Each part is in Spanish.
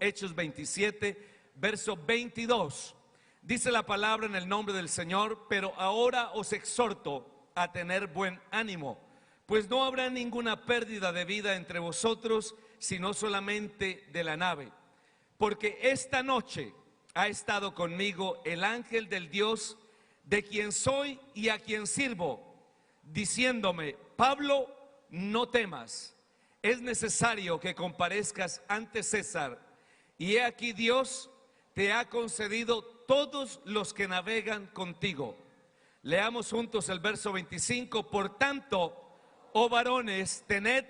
Hechos 27, verso 22. Dice la palabra en el nombre del Señor: pero ahora os exhorto a tener buen ánimo, pues no habrá ninguna pérdida de vida entre vosotros, sino solamente de la nave. Porque esta noche ha estado conmigo el ángel del Dios de quien soy y a quien sirvo, diciéndome: Pablo, no temas, es necesario que comparezcas ante César, y he aquí Dios te ha concedido todos los que navegan contigo. Leamos juntos el verso 25. Por tanto, oh varones, tened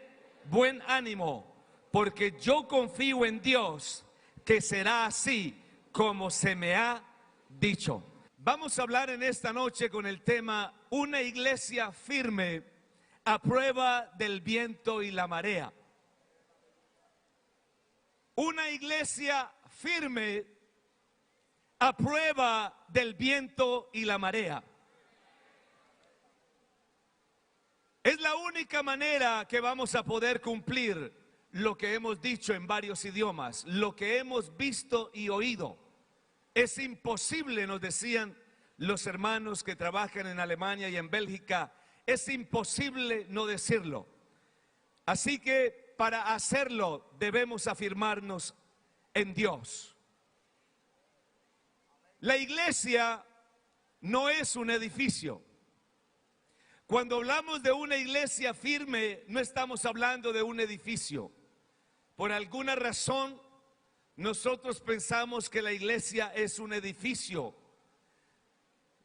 buen ánimo, porque yo confío en Dios, que será así como se me ha dicho. Vamos a hablar en esta noche con el tema: una iglesia firme a prueba del viento y la marea. Una iglesia firme a prueba del viento y la marea. Es la única manera que vamos a poder cumplir lo que hemos dicho en varios idiomas, lo que hemos visto y oído. Es imposible, nos decían los hermanos que trabajan en Alemania y en Bélgica, es imposible no decirlo. Así que para hacerlo debemos afirmarnos en Dios. La iglesia no es un edificio. Cuando hablamos de una iglesia firme, no estamos hablando de un edificio. Por alguna razón, nosotros pensamos que la iglesia es un edificio,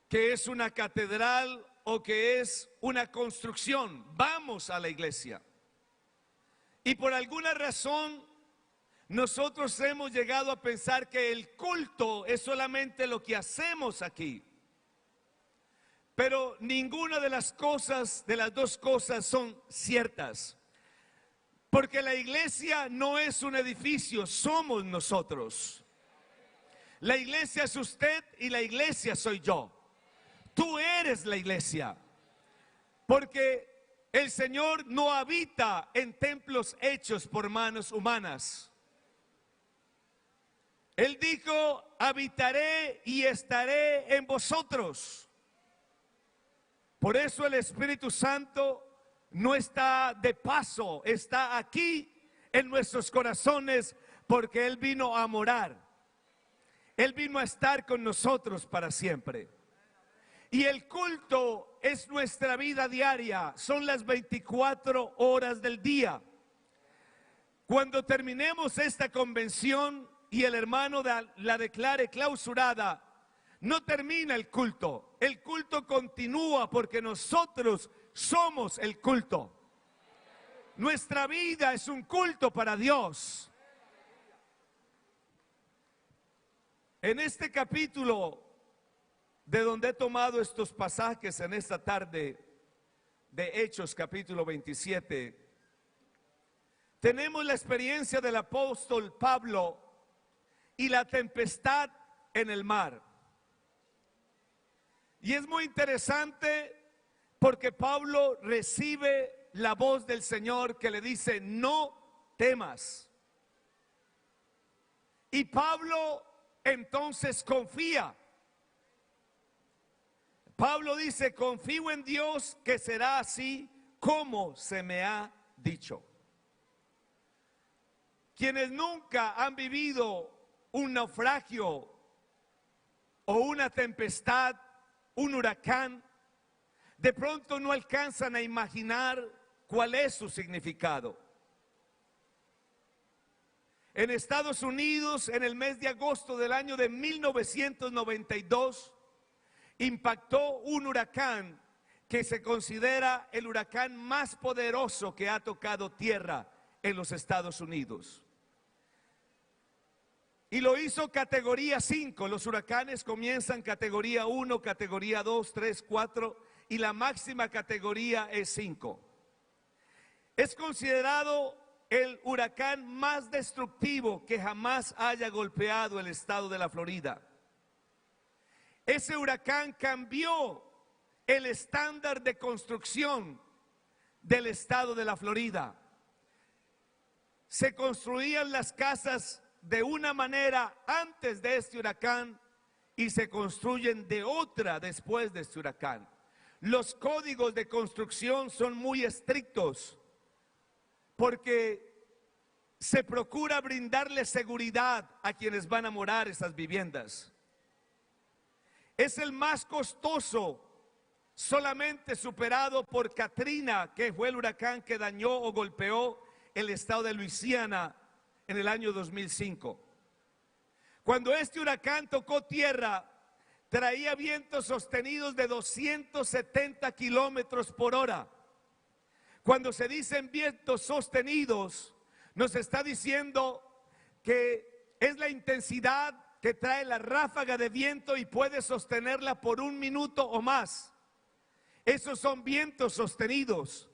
que es una catedral o que es una construcción. Vamos a la iglesia. Y por alguna razón, nosotros hemos llegado a pensar que el culto es solamente lo que hacemos aquí. Pero ninguna de las dos cosas son ciertas. Porque la iglesia no es un edificio, somos nosotros. La iglesia es usted y la iglesia soy yo. Tú eres la iglesia. Porque el Señor no habita en templos hechos por manos humanas. Él dijo: habitaré y estaré en vosotros. Por eso el Espíritu Santo no está de paso, está aquí en nuestros corazones, porque Él vino a morar. Él vino a estar con nosotros para siempre. Y el culto es nuestra vida diaria, son las 24 horas del día. Cuando terminemos esta convención y el hermano la declare clausurada, no termina el culto continúa, porque nosotros somos el culto. Nuestra vida es un culto para Dios. En este capítulo de donde he tomado estos pasajes en esta tarde, de Hechos capítulo 27, tenemos la experiencia del apóstol Pablo y la tempestad en el mar. Y es muy interesante porque Pablo recibe la voz del Señor que le dice: no temas. Y Pablo entonces confía. Pablo dice: confío en Dios, que será así como se me ha dicho. Quienes nunca han vivido un naufragio o una tempestad, un huracán, de pronto no alcanzan a imaginar cuál es su significado. En Estados Unidos, en el mes de agosto del año de 1992, impactó un huracán que se considera el huracán más poderoso que ha tocado tierra en los Estados Unidos. Y lo hizo categoría 5. Los huracanes comienzan categoría 1, categoría 2, 3, 4 y la máxima categoría es 5. Es considerado el huracán más destructivo que jamás haya golpeado el estado de la Florida. Ese huracán cambió el estándar de construcción del estado de la Florida. Se construían las casas de una manera antes de este huracán y se construyen de otra después de este huracán. Los códigos de construcción son muy estrictos porque se procura brindarle seguridad a quienes van a morar esas viviendas. Es el más costoso, solamente superado por Katrina, que fue el huracán que dañó o golpeó el estado de Luisiana en el año 2005. Cuando este huracán tocó tierra, traía vientos sostenidos de 270 kilómetros por hora. Cuando se dicen vientos sostenidos, nos está diciendo que es la intensidad que trae la ráfaga de viento y puede sostenerla por 1 minuto o más. Esos son vientos sostenidos.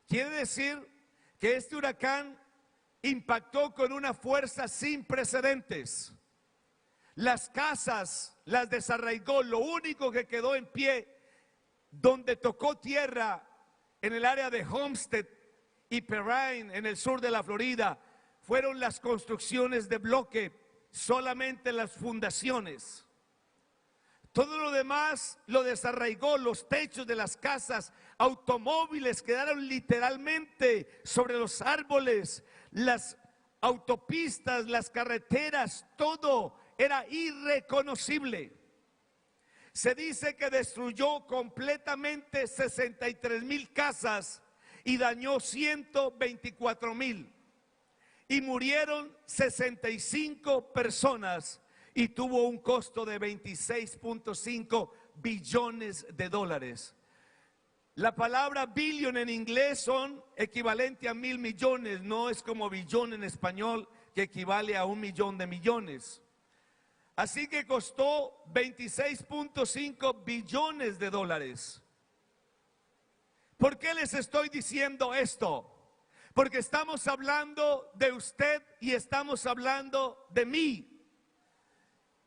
Quiere decir que este huracán impactó con una fuerza sin precedentes. Las casas las desarraigó. Lo único que quedó en pie donde tocó tierra en el área de Homestead y Perrine en el sur de la Florida fueron las construcciones de bloque, solamente las fundaciones. Todo lo demás lo desarraigó. Los techos de las casas, automóviles quedaron literalmente sobre los árboles, las autopistas, las carreteras, todo era irreconocible. Se dice que destruyó completamente 63,000 casas y dañó 124,000. Y murieron 65 personas y tuvo un costo de 26.5 billones de dólares. La palabra billion en inglés son equivalente a 1,000 millones, no es como billón en español que equivale a 1 millón de millones. Así que costó 26.5 billones de dólares. ¿Por qué les estoy diciendo esto? Porque estamos hablando de usted y estamos hablando de mí.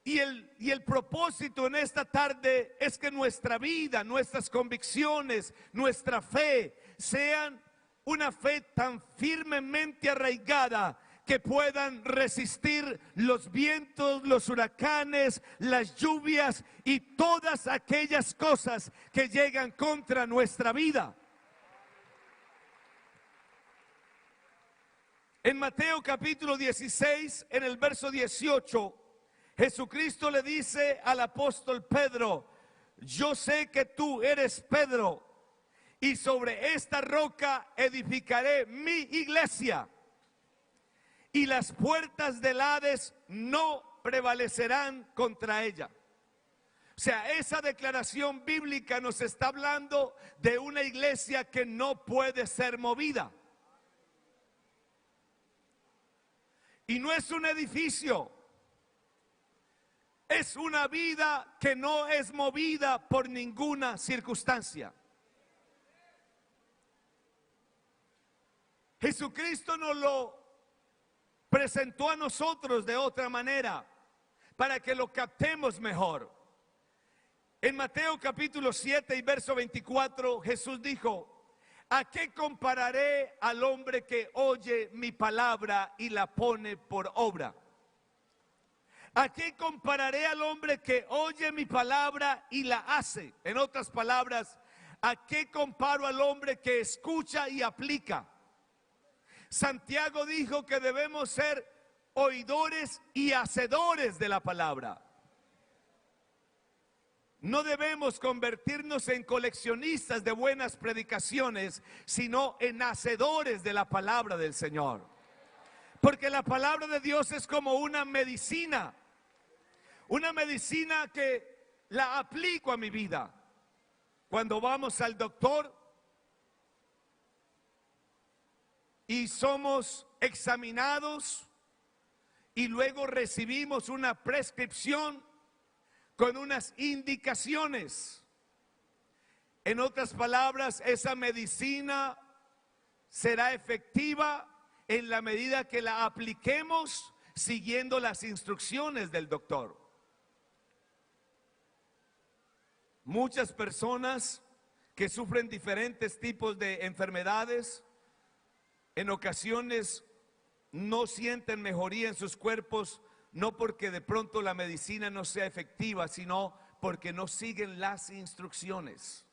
Y el propósito en esta tarde es que nuestra vida, nuestras convicciones, nuestra fe sean una fe tan firmemente arraigada que puedan resistir los vientos, los huracanes, las lluvias y todas aquellas cosas que llegan contra nuestra vida. En Mateo capítulo 16, en el verso 18, Jesucristo le dice al apóstol Pedro: yo sé que tú eres Pedro, y sobre esta roca edificaré mi iglesia, y las puertas del Hades no prevalecerán contra ella. O sea, esa declaración bíblica nos está hablando de una iglesia que no puede ser movida. Y no es un edificio, es una vida que no es movida por ninguna circunstancia. Jesucristo nos lo presentó a nosotros de otra manera para que lo captemos mejor. En Mateo capítulo 7 y verso 24, Jesús dijo: ¿a qué compararé al hombre que oye mi palabra y la pone por obra? ¿A qué compararé al hombre que oye mi palabra y la hace? En otras palabras, ¿a qué comparo al hombre que escucha y aplica? Santiago dijo que debemos ser oidores y hacedores de la palabra. No debemos convertirnos en coleccionistas de buenas predicaciones, sino en hacedores de la palabra del Señor. Porque la palabra de Dios es como una medicina que la aplico a mi vida. Cuando vamos al doctor y somos examinados y luego recibimos una prescripción con unas indicaciones. En otras palabras, esa medicina será efectiva en la medida que la apliquemos siguiendo las instrucciones del doctor. Muchas personas que sufren diferentes tipos de enfermedades, en ocasiones no sienten mejoría en sus cuerpos, no porque de pronto la medicina no sea efectiva, sino porque no siguen las instrucciones.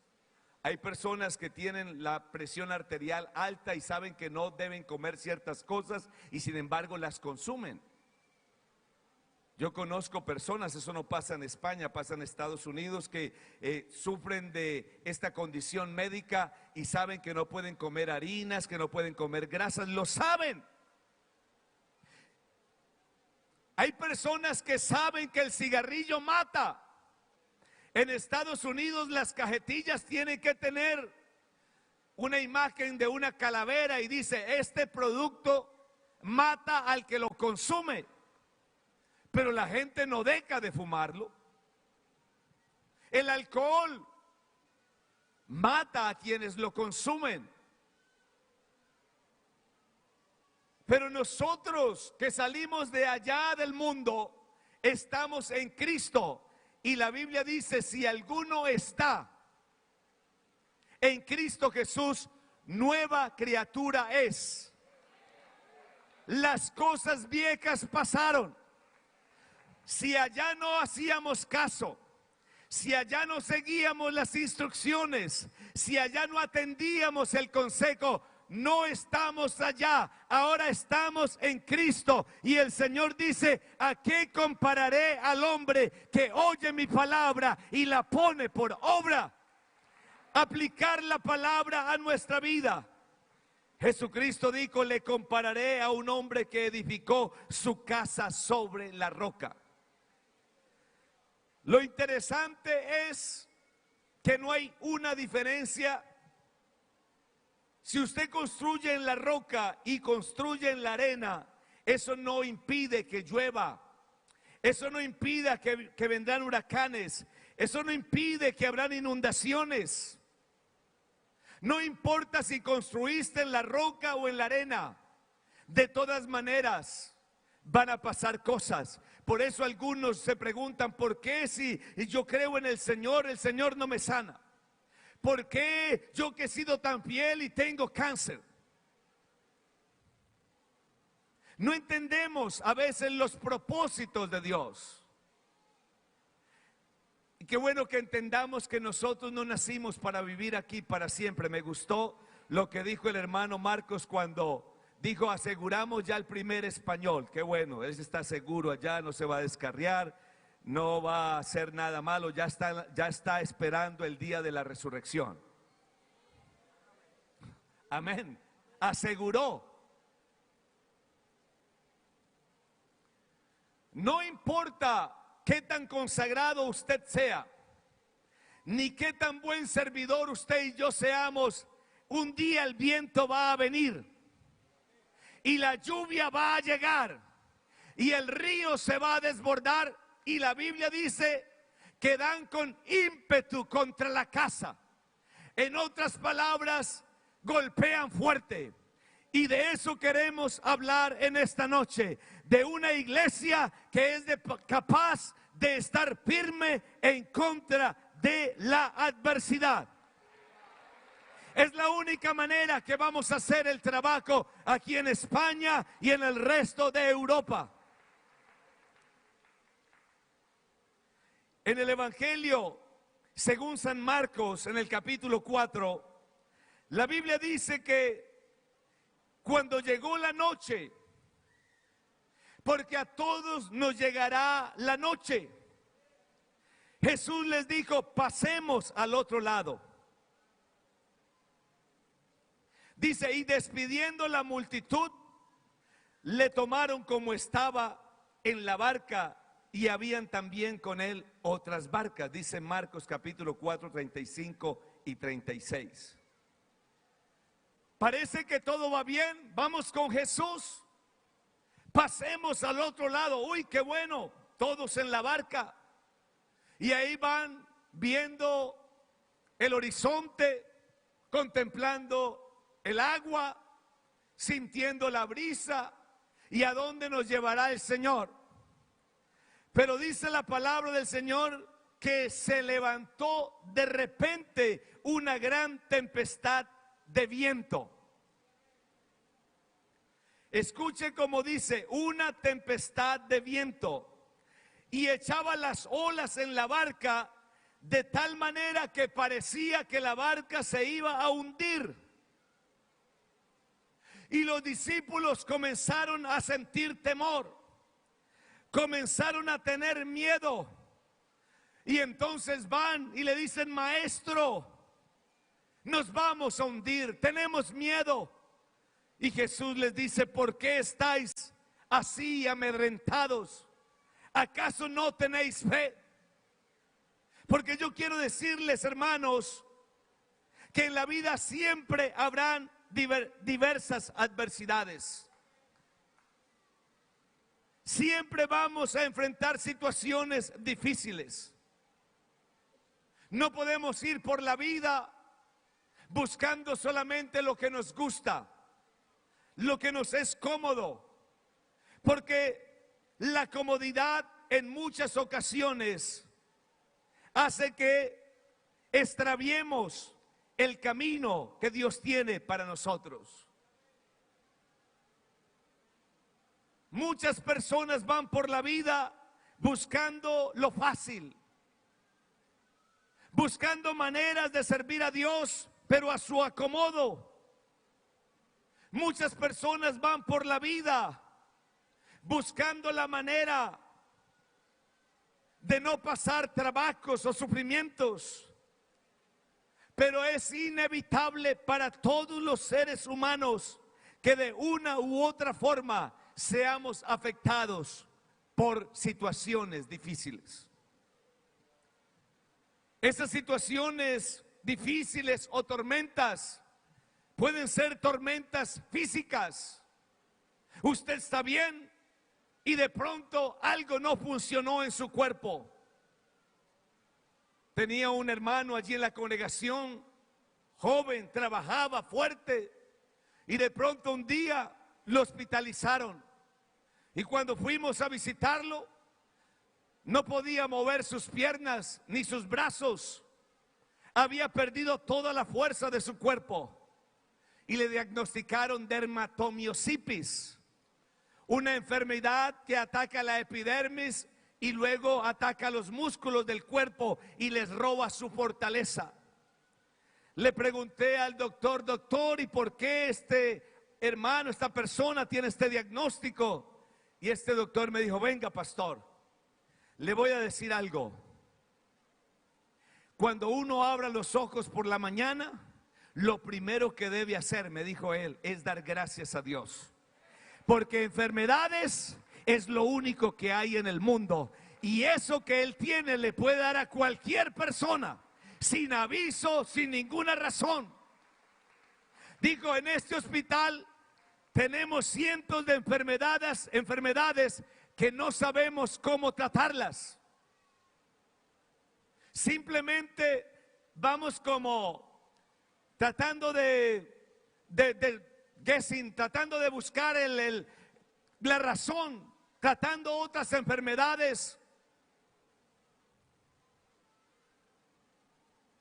Hay personas que tienen la presión arterial alta y saben que no deben comer ciertas cosas y sin embargo las consumen. Yo conozco personas, eso no pasa en España, pasa en Estados Unidos, que sufren de esta condición médica y saben que no pueden comer harinas, que no pueden comer grasas, lo saben. Hay personas que saben que el cigarrillo mata. En Estados Unidos las cajetillas tienen que tener una imagen de una calavera y dice, este producto mata al que lo consume. Pero la gente no deja de fumarlo. El alcohol mata a quienes lo consumen. Pero nosotros que salimos de allá del mundo, estamos en Cristo. Y la Biblia dice, si alguno está en Cristo Jesús, nueva criatura es. Las cosas viejas pasaron. Si allá no hacíamos caso, si allá no seguíamos las instrucciones, si allá no atendíamos el consejo, no estamos allá, ahora estamos en Cristo. Y el Señor dice, ¿a qué compararé al hombre que oye mi palabra y la pone por obra? Aplicar la palabra a nuestra vida. Jesucristo dijo, le compararé a un hombre que edificó su casa sobre la roca. Lo interesante es que no hay una diferencia. Si usted construye en la roca y construye en la arena, eso no impide que llueva. Eso no impide que vendrán huracanes. Eso no impide que habrán inundaciones. No importa si construiste en la roca o en la arena. De todas maneras, van a pasar cosas. Por eso algunos se preguntan, ¿por qué si yo creo en el Señor no me sana? ¿Por qué yo que he sido tan fiel y tengo cáncer? No entendemos a veces los propósitos de Dios. Y qué bueno que entendamos que nosotros no nacimos para vivir aquí para siempre. Me gustó lo que dijo el hermano Marcos cuando dijo, aseguramos ya el primer español. Qué bueno, él está seguro allá, no se va a descarriar, no va a hacer nada malo, ya está esperando el día de la resurrección. Amén. Aseguró. No importa qué tan consagrado usted sea, ni qué tan buen servidor usted y yo seamos, un día el viento va a venir y la lluvia va a llegar y el río se va a desbordar, y la Biblia dice que dan con ímpetu contra la casa. En otras palabras, golpean fuerte. Y de eso queremos hablar en esta noche, de una iglesia que es capaz de estar firme en contra de la adversidad. Es la única manera que vamos a hacer el trabajo aquí en España y en el resto de Europa. En el Evangelio, según San Marcos, en el capítulo 4, la Biblia dice que cuando llegó la noche, porque a todos nos llegará la noche, Jesús les dijo, pasemos al otro lado. Dice, y despidiendo la multitud, le tomaron como estaba en la barca, y habían también con él otras barcas. Dice Marcos capítulo 4, 35 y 36. Parece que todo va bien, vamos con Jesús, pasemos al otro lado. Uy, qué bueno, todos en la barca. Y ahí van viendo el horizonte, contemplando el agua, sintiendo la brisa y a dónde nos llevará el Señor. Pero dice la palabra del Señor que se levantó de repente una gran tempestad de viento. Escuche como dice, una tempestad de viento, y echaba las olas en la barca de tal manera que parecía que la barca se iba a hundir. Y los discípulos comenzaron a sentir temor, comenzaron a tener miedo. Y entonces van y le dicen: maestro, nos vamos a hundir, tenemos miedo. Y Jesús les dice: ¿por qué estáis así amedrentados? ¿Acaso no tenéis fe? Porque yo quiero decirles, hermanos, que en la vida siempre habrán diversas adversidades. Siempre vamos a enfrentar situaciones difíciles. No podemos ir por la vida buscando solamente lo que nos gusta, lo que nos es cómodo, porque la comodidad en muchas ocasiones hace que extraviemos el camino que Dios tiene para nosotros. Muchas personas van por la vida buscando lo fácil, buscando maneras de servir a Dios, pero a su acomodo. Muchas personas van por la vida buscando la manera de no pasar trabajos o sufrimientos, pero es inevitable para todos los seres humanos que de una u otra forma seamos afectados por situaciones difíciles. Esas situaciones difíciles o tormentas pueden ser tormentas físicas. Usted está bien y de pronto algo no funcionó en su cuerpo. Tenía un hermano allí en la congregación, joven, trabajaba fuerte, y de pronto un día lo hospitalizaron. Y cuando fuimos a visitarlo, no podía mover sus piernas ni sus brazos. Había perdido toda la fuerza de su cuerpo y le diagnosticaron dermatomiositis, una enfermedad que ataca la epidermis y luego ataca los músculos del cuerpo y les roba su fortaleza. Le pregunté al doctor: doctor, ¿y por qué este hermano, esta persona tiene este diagnóstico? Y este doctor me dijo: venga, pastor, le voy a decir algo. Cuando uno abra los ojos por la mañana, lo primero que debe hacer, me dijo él, es dar gracias a Dios. Porque enfermedades es lo único que hay en el mundo. Y eso que él tiene le puede dar a cualquier persona, sin aviso, sin ninguna razón. Dijo: en este hospital tenemos cientos de enfermedades que no sabemos cómo tratarlas. Simplemente vamos como tratando de guessing, tratando de buscar la razón, tratando otras enfermedades.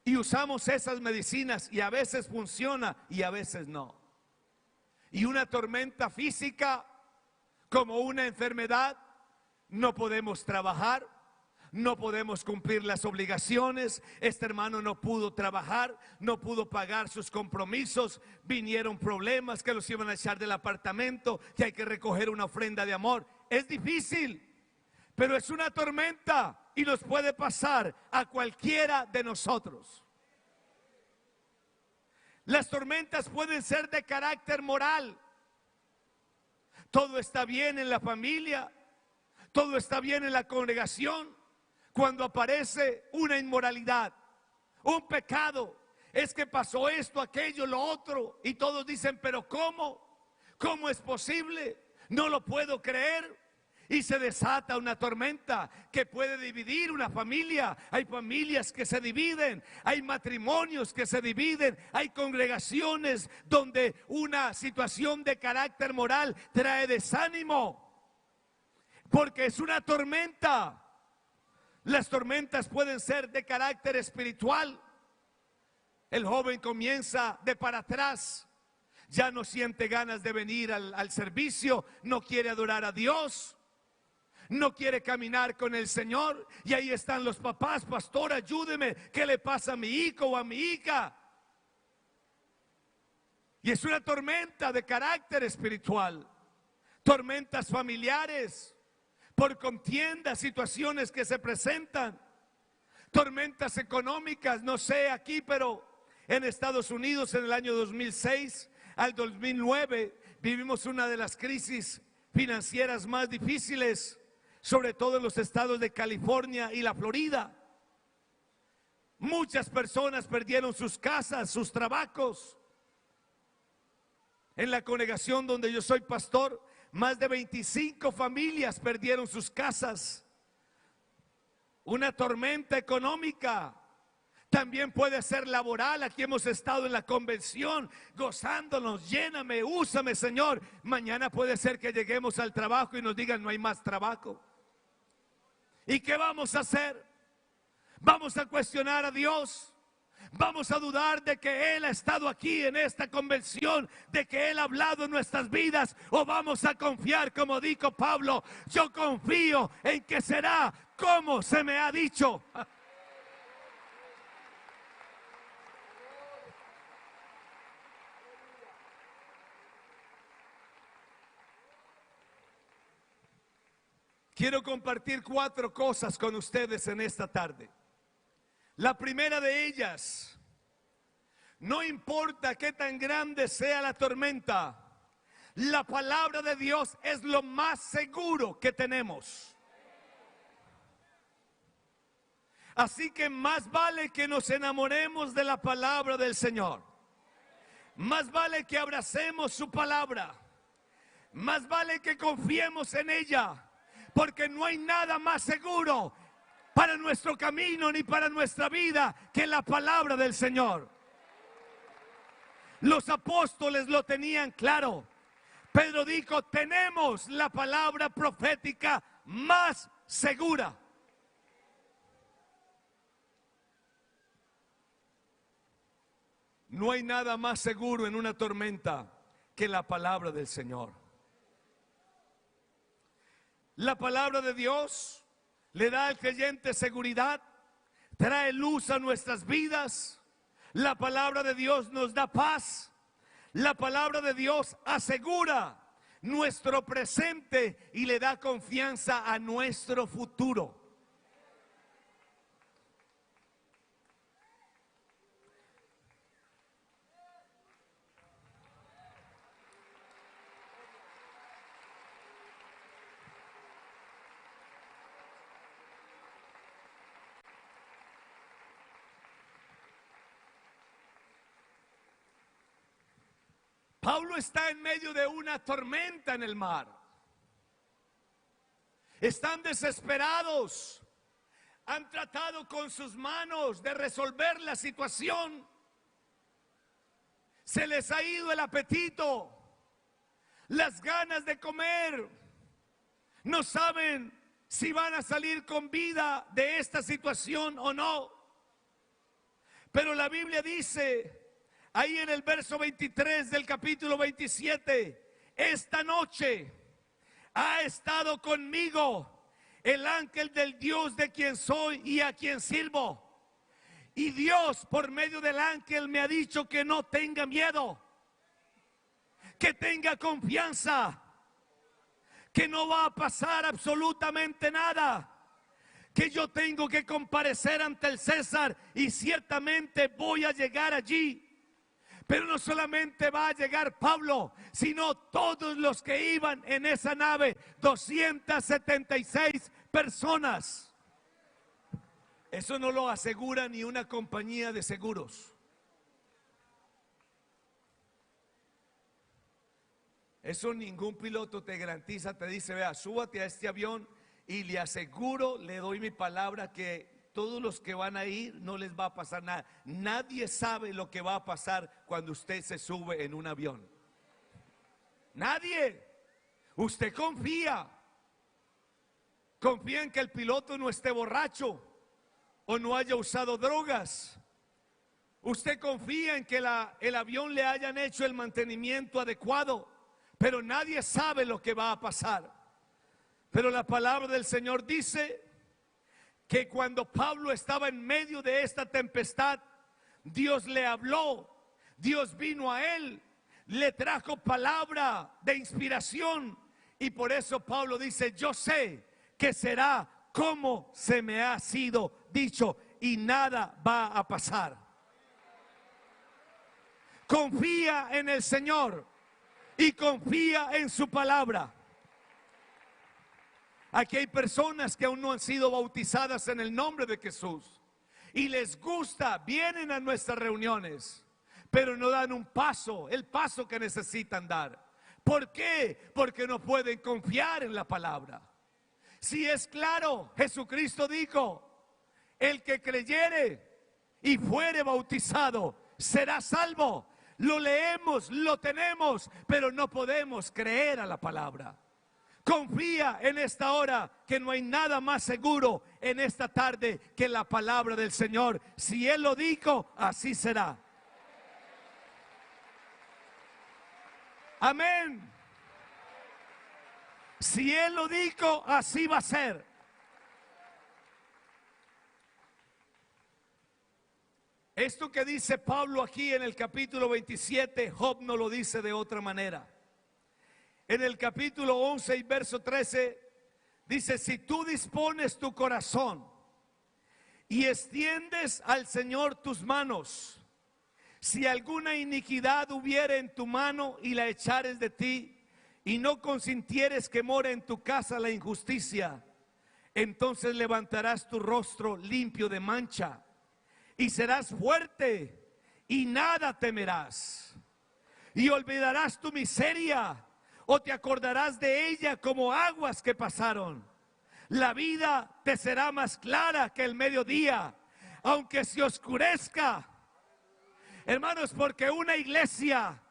Y usamos esas medicinas y a veces funciona y a veces no. Y una tormenta física como una enfermedad, no podemos trabajar, no podemos cumplir las obligaciones. Este hermano no pudo trabajar, no pudo pagar sus compromisos, vinieron problemas que los iban a echar del apartamento, que hay que recoger una ofrenda de amor. Es difícil, pero es una tormenta y nos puede pasar a cualquiera de nosotros. Las tormentas pueden ser de carácter moral. Todo está bien en la familia, todo está bien en la congregación. Cuando aparece una inmoralidad, un pecado, es que pasó esto, aquello, lo otro, y todos dicen: pero ¿cómo? ¿Cómo es posible? No lo puedo creer. Y se desata una tormenta que puede dividir una familia. Hay familias que se dividen, hay matrimonios que se dividen, hay congregaciones donde una situación de carácter moral trae desánimo, porque es una tormenta. Las tormentas pueden ser de carácter espiritual. El joven comienza de para atrás, ya no siente ganas de venir al servicio, no quiere adorar a Dios, no quiere caminar con el Señor. Y ahí están los papás: pastor, ayúdeme, ¿qué le pasa a mi hijo o a mi hija? Y es una tormenta de carácter espiritual, tormentas familiares, por contiendas, situaciones que se presentan, tormentas económicas. No sé aquí, pero en Estados Unidos en el año 2006 al 2009 vivimos una de las crisis financieras más difíciles, sobre todo en los estados de California y la Florida. Muchas personas perdieron sus casas, sus trabajos. En la congregación donde yo soy pastor, más de 25 familias perdieron sus casas. Una tormenta económica. También puede ser laboral. Aquí hemos estado en la convención gozándonos: lléname, úsame, Señor. Mañana puede ser que lleguemos al trabajo y nos digan: no hay más trabajo. ¿Y qué vamos a hacer? ¿Vamos a cuestionar a Dios? ¿Vamos a dudar de que Él ha estado aquí en esta convención, de que Él ha hablado en nuestras vidas? ¿O vamos a confiar, como dijo Pablo: yo confío en que será como se me ha dicho? Quiero compartir 4 cosas con ustedes en esta tarde. La primera de ellas: no importa qué tan grande sea la tormenta, la palabra de Dios es lo más seguro que tenemos. Así que más vale que nos enamoremos de la palabra del Señor. Más vale que abracemos su palabra. Más vale que confiemos en ella, porque no hay nada más seguro para nuestro camino ni para nuestra vida que la palabra del Señor. Los apóstoles lo tenían claro. Pedro dijo: tenemos la palabra profética más segura. No hay nada más seguro en una tormenta que la palabra del Señor. La palabra de Dios le da al creyente seguridad, trae luz a nuestras vidas. La palabra de Dios nos da paz. La palabra de Dios asegura nuestro presente y le da confianza a nuestro futuro. Pablo está en medio de una tormenta en el mar. Están desesperados. Han tratado con sus manos de resolver la situación. Se les ha ido el apetito, las ganas de comer. No saben si van a salir con vida de esta situación o no. Pero la Biblia dice ahí en el verso 23 del capítulo 27: esta noche ha estado conmigo el ángel del Dios de quien soy y a quien sirvo. Y Dios por medio del ángel me ha dicho que no tenga miedo, que tenga confianza, que no va a pasar absolutamente nada, que yo tengo que comparecer ante el César y ciertamente voy a llegar allí. Pero no solamente va a llegar Pablo, sino todos los que iban en esa nave, 276 personas. Eso no lo asegura ni una compañía de seguros. Eso ningún piloto te garantiza, te dice: vea, súbate a este avión y le aseguro, le doy mi palabra que todos los que van a ir no les va a pasar nada. Nadie sabe lo que va a pasar cuando usted se sube en un avión. Nadie. Usted confía en que el piloto no esté borracho o no haya usado drogas. Usted confía en que el avión le hayan hecho el mantenimiento adecuado, pero nadie sabe lo que va a pasar. Pero la palabra del Señor dice que cuando Pablo estaba en medio de esta tempestad, Dios le habló, Dios vino a él, le trajo palabra de inspiración, y por eso Pablo dice: yo sé que será como se me ha sido dicho y nada va a pasar. Confía en el Señor y confía en su palabra. Aquí hay personas que aún no han sido bautizadas en el nombre de Jesús y les gusta, vienen a nuestras reuniones, pero no dan un paso, el paso que necesitan dar. ¿Por qué? Porque no pueden confiar en la palabra. Si es claro, Jesucristo dijo: el que creyere y fuere bautizado será salvo. Lo leemos, lo tenemos, pero no podemos creer a la palabra. Confía en esta hora que no hay nada más seguro en esta tarde que la palabra del Señor. Si Él lo dijo, así será. Amén. Si Él lo dijo, así va a ser. Esto que dice Pablo aquí en el capítulo 27, Job no lo dice de otra manera. En el capítulo 11 y verso 13 dice: si tú dispones tu corazón y extiendes al Señor tus manos, si alguna iniquidad hubiere en tu mano y la echares de ti, y no consintieres que more en tu casa la injusticia, entonces levantarás tu rostro limpio de mancha y serás fuerte y nada temerás, y olvidarás tu miseria o te acordarás de ella como aguas que pasaron. La vida te será más clara que el mediodía, aunque se oscurezca. Hermanos, porque una iglesia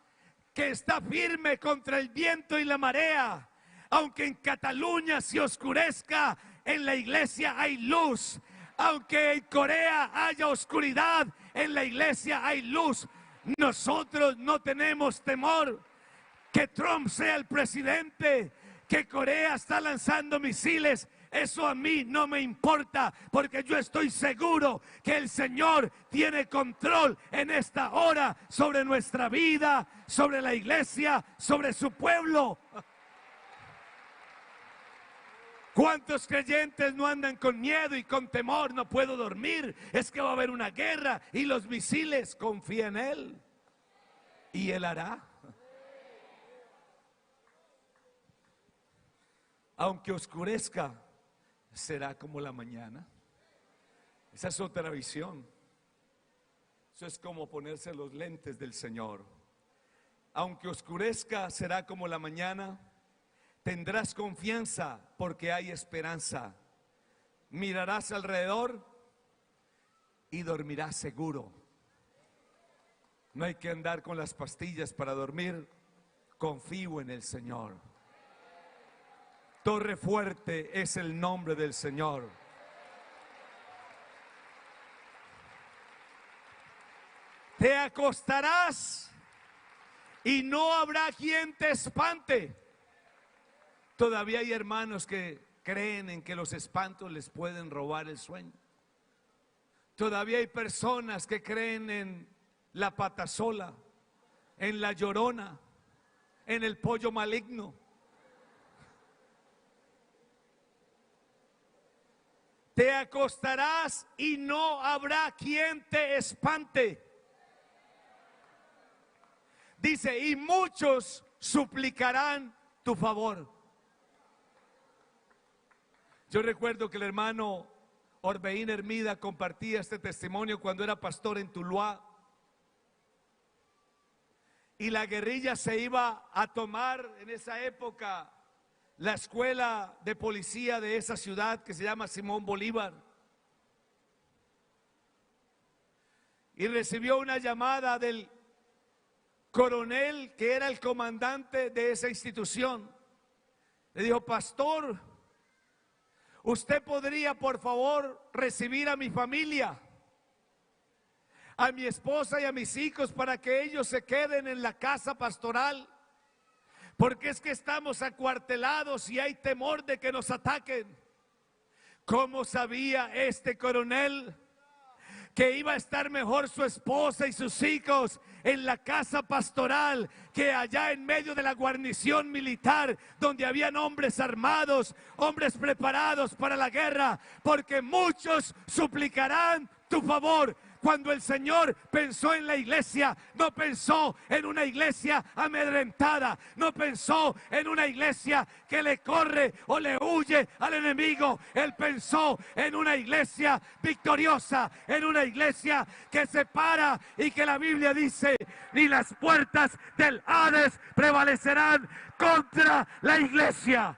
que está firme contra el viento y la marea, aunque en Cataluña se oscurezca, en la iglesia hay luz. Aunque en Corea haya oscuridad, en la iglesia hay luz. Nosotros no tenemos temor que Trump sea el presidente, que Corea está lanzando misiles. Eso a mí no me importa, porque yo estoy seguro que el Señor tiene control en esta hora sobre nuestra vida, sobre la iglesia, sobre su pueblo. ¿Cuántos creyentes no andan con miedo y con temor? No puedo dormir, es que va a haber una guerra y los misiles. Confía en Él y Él hará. Aunque oscurezca, será como la mañana. Esa es otra visión. Eso es como ponerse los lentes del Señor. Aunque oscurezca, será como la mañana. Tendrás confianza porque hay esperanza. Mirarás alrededor y dormirás seguro. No hay que andar con las pastillas para dormir. Confío en el Señor. Torre fuerte es el nombre del Señor. Te acostarás y no habrá quien te espante. Todavía hay hermanos que creen en que los espantos les pueden robar el sueño. Todavía hay personas que creen en la patasola, en la llorona, en el pollo maligno. Te acostarás y no habrá quien te espante. Dice: y muchos suplicarán tu favor. Yo recuerdo que el hermano Orbeín Hermida compartía este testimonio cuando era pastor en Tuluá. Y la guerrilla se iba a tomar en esa época la escuela de policía de esa ciudad que se llama Simón Bolívar. Y recibió una llamada del coronel que era el comandante de esa institución. Le dijo: pastor, ¿usted podría por favor recibir a mi familia? a mi esposa y a mis hijos para que ellos se queden en la casa pastoral, porque es que estamos acuartelados y hay temor de que nos ataquen. ¿Cómo sabía este coronel que iba a estar mejor su esposa y sus hijos en la casa pastoral que allá en medio de la guarnición militar, donde habían hombres armados, hombres preparados para la guerra? Porque muchos suplicarán tu favor. Cuando el Señor pensó en la iglesia, no pensó en una iglesia amedrentada, no pensó en una iglesia que le corre o le huye al enemigo. Él pensó en una iglesia victoriosa, en una iglesia que se para y que la Biblia dice: ni las puertas del Hades prevalecerán contra la iglesia.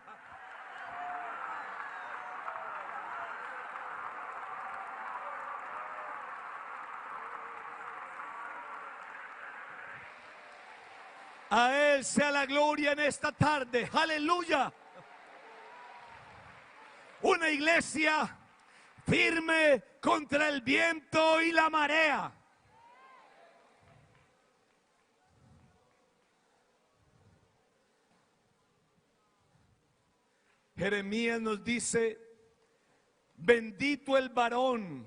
A Él sea la gloria en esta tarde. Aleluya. Una iglesia firme contra el viento y la marea. Jeremías nos dice: bendito el varón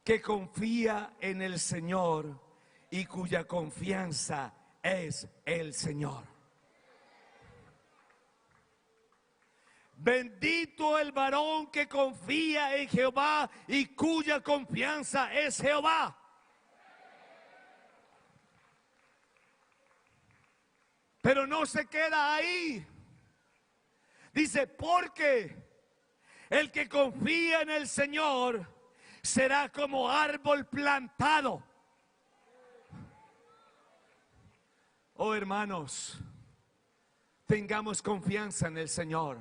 que confía en el Señor y cuya confianza es el Señor. Bendito el varón que confía en Jehová y cuya confianza es Jehová. Pero no se queda ahí. Dice: porque el que confía en el Señor será como árbol plantado. Oh, hermanos, tengamos confianza en el Señor.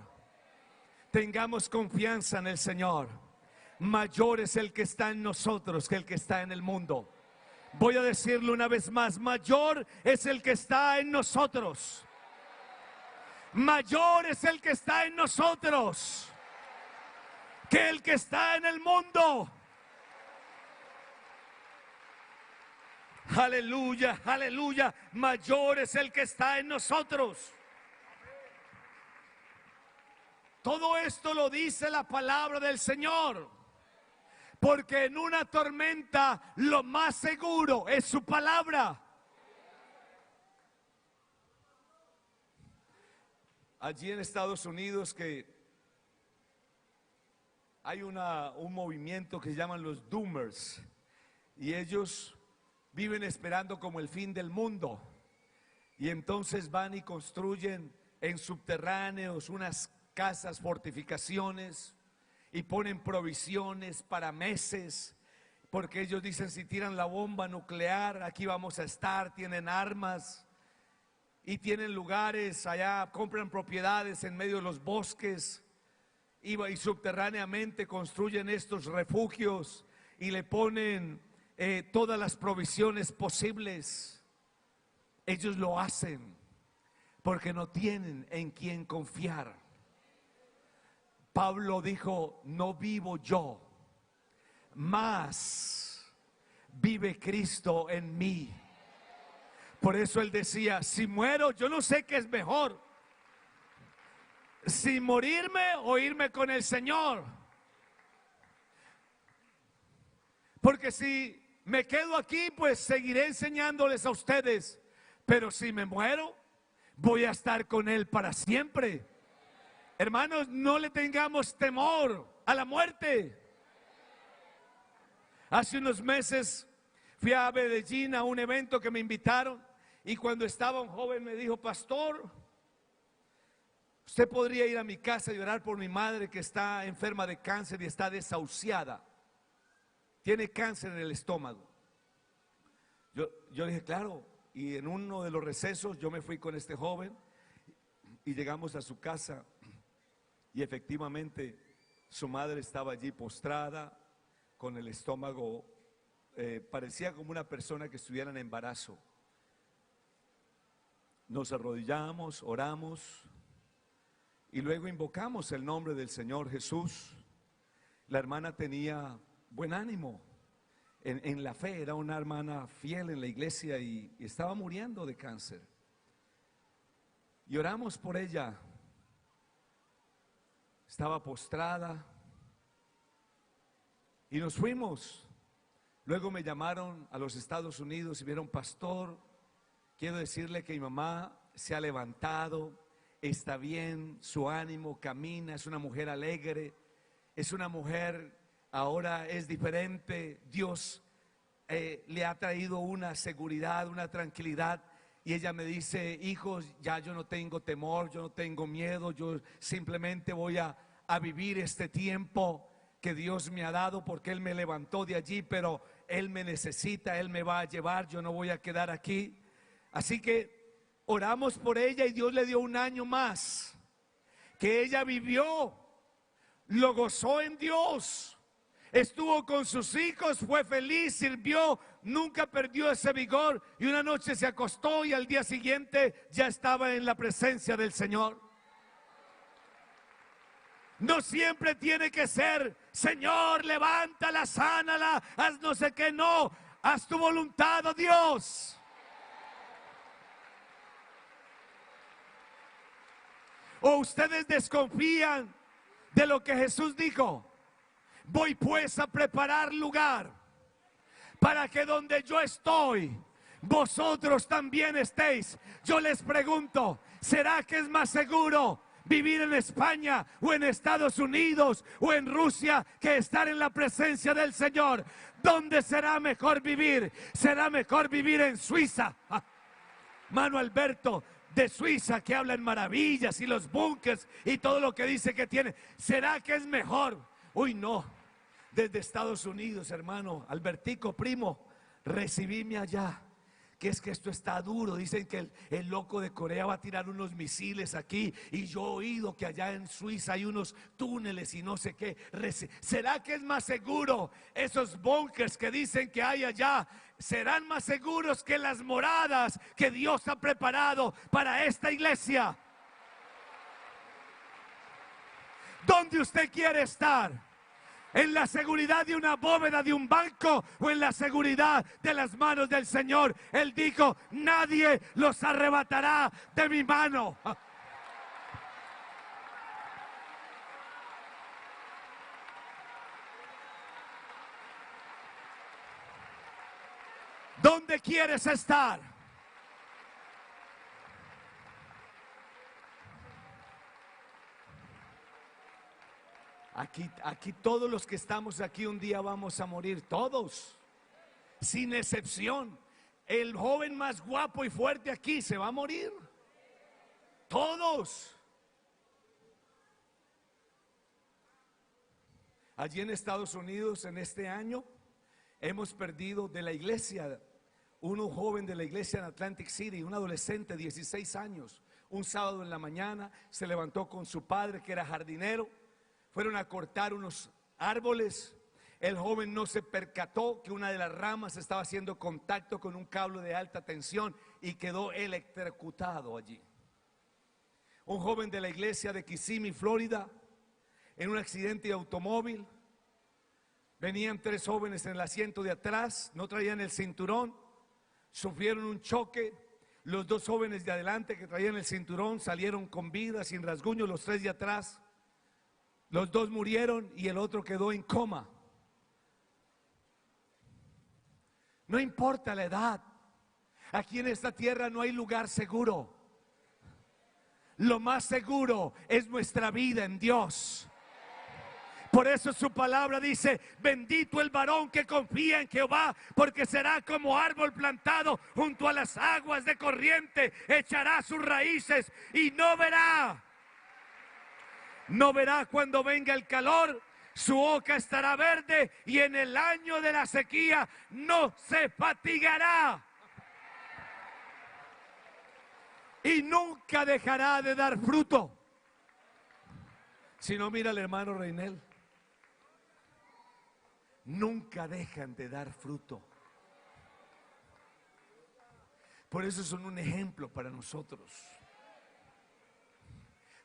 Tengamos confianza en el Señor. Mayor es el que está en nosotros que el que está en el mundo. Voy a decirlo una vez más: mayor es el que está en nosotros. Mayor es el que está en nosotros que el que está en el mundo. Aleluya, aleluya. Mayor es el que está en nosotros. Todo esto lo dice la palabra del Señor, porque en una tormenta lo más seguro es su palabra. Allí en Estados Unidos que hay un movimiento que se llaman los Doomers, y ellos viven esperando como el fin del mundo, y entonces van y construyen en subterráneos unas casas, fortificaciones, y ponen provisiones para meses, porque ellos dicen: si tiran la bomba nuclear, aquí vamos a estar. Tienen armas y tienen lugares allá, compran propiedades en medio de los bosques y subterráneamente construyen estos refugios y le ponen todas las provisiones posibles. Ellos lo hacen porque no tienen en quién confiar. Pablo dijo: no vivo yo, mas vive Cristo en mí. Por eso él decía: si muero, yo no sé qué es mejor, si morirme o irme con el Señor. Porque si me quedo aquí, pues seguiré enseñándoles a ustedes. Pero si me muero, voy a estar con Él para siempre. Hermanos, no le tengamos temor a la muerte. Hace unos meses fui a Medellín a un evento que me invitaron, y cuando estaba un joven me dijo: pastor, usted podría ir a mi casa y orar por mi madre que está enferma de cáncer y está desahuciada. Tiene cáncer en el estómago. Yo dije: claro. Y en uno de los recesos yo me fui con este joven y llegamos a su casa, y efectivamente su madre estaba allí postrada con el estómago, parecía como una persona que estuviera en embarazo. Nos arrodillamos, oramos y luego invocamos el nombre del Señor Jesús. La hermana tenía buen ánimo. en la fe, era una hermana fiel en la iglesia y estaba muriendo de cáncer. Y oramos por ella. Estaba postrada y nos fuimos. Luego me llamaron a los Estados Unidos y me dijeron: pastor, quiero decirle que mi mamá se ha levantado, está bien, su ánimo camina, es una mujer alegre, es una mujer, ahora es diferente. Dios le ha traído una seguridad, una tranquilidad. Y ella me dice: hijos, ya yo no tengo temor, yo no tengo miedo, yo simplemente voy a vivir este tiempo que Dios me ha dado, porque Él me levantó de allí, pero Él me necesita, Él me va a llevar, yo no voy a quedar aquí. Así que oramos por ella y Dios le dio un año más que ella vivió, lo gozó en Dios. Estuvo con sus hijos, fue feliz, sirvió, nunca perdió ese vigor. Y una noche se acostó y al día siguiente ya estaba en la presencia del Señor. No siempre tiene que ser: Señor, levántala, sánala, haz no sé qué. No, haz tu voluntad, oh Dios. ¿O ustedes desconfían de lo que Jesús dijo? Voy pues a preparar lugar para que donde yo estoy, vosotros también estéis. Yo les pregunto: ¿será que es más seguro vivir en España o en Estados Unidos o en Rusia que estar en la presencia del Señor? ¿Dónde será mejor vivir? ¿Será mejor vivir en Suiza? Mano Alberto de Suiza, que habla en maravillas y los búnkers y todo lo que dice que tiene. ¿Será que es mejor? Uy, no. Desde Estados Unidos, hermano Albertico, primo, recibíme allá. Que es que esto está duro. Dicen que el loco de Corea va a tirar unos misiles aquí, y yo he oído que allá en Suiza hay unos túneles y no sé qué. ¿Será que es más seguro esos bunkers que dicen que hay allá? ¿Serán más seguros que las moradas que Dios ha preparado para esta iglesia? ¿Dónde usted quiere estar? ¿En la seguridad de una bóveda de un banco o en la seguridad de las manos del Señor? Él dijo: nadie los arrebatará de mi mano. ¿Dónde quieres estar? Aquí todos los que estamos aquí un día vamos a morir, todos, sin excepción. El joven más guapo y fuerte aquí se va a morir, todos. Allí en Estados Unidos, en este año, hemos perdido de la iglesia, un joven de la iglesia en Atlantic City, un adolescente, 16 años. Un sábado en la mañana se levantó con su padre, que era jardinero. Fueron a cortar unos árboles. El joven no se percató que una de las ramas estaba haciendo contacto con un cable de alta tensión y quedó electrocutado allí. Un joven de la iglesia de Kissimmee, Florida, en un accidente de automóvil. Venían 3 jóvenes en el asiento de atrás, no traían el cinturón, sufrieron un choque. Los 2 jóvenes de adelante que traían el cinturón salieron con vida, sin rasguño. Los 3 de atrás, los 2 murieron y el otro quedó en coma. No importa la edad, aquí en esta tierra no hay lugar seguro. Lo más seguro es nuestra vida en Dios. Por eso su palabra dice: bendito el varón que confía en Jehová, porque será como árbol plantado junto a las aguas de corriente, echará sus raíces y no verá cuando venga el calor. Su hoja estará verde y en el año de la sequía no se fatigará. Y nunca dejará de dar fruto. Si no, mira al hermano Reinel. Nunca dejan de dar fruto. Por eso son un ejemplo para nosotros.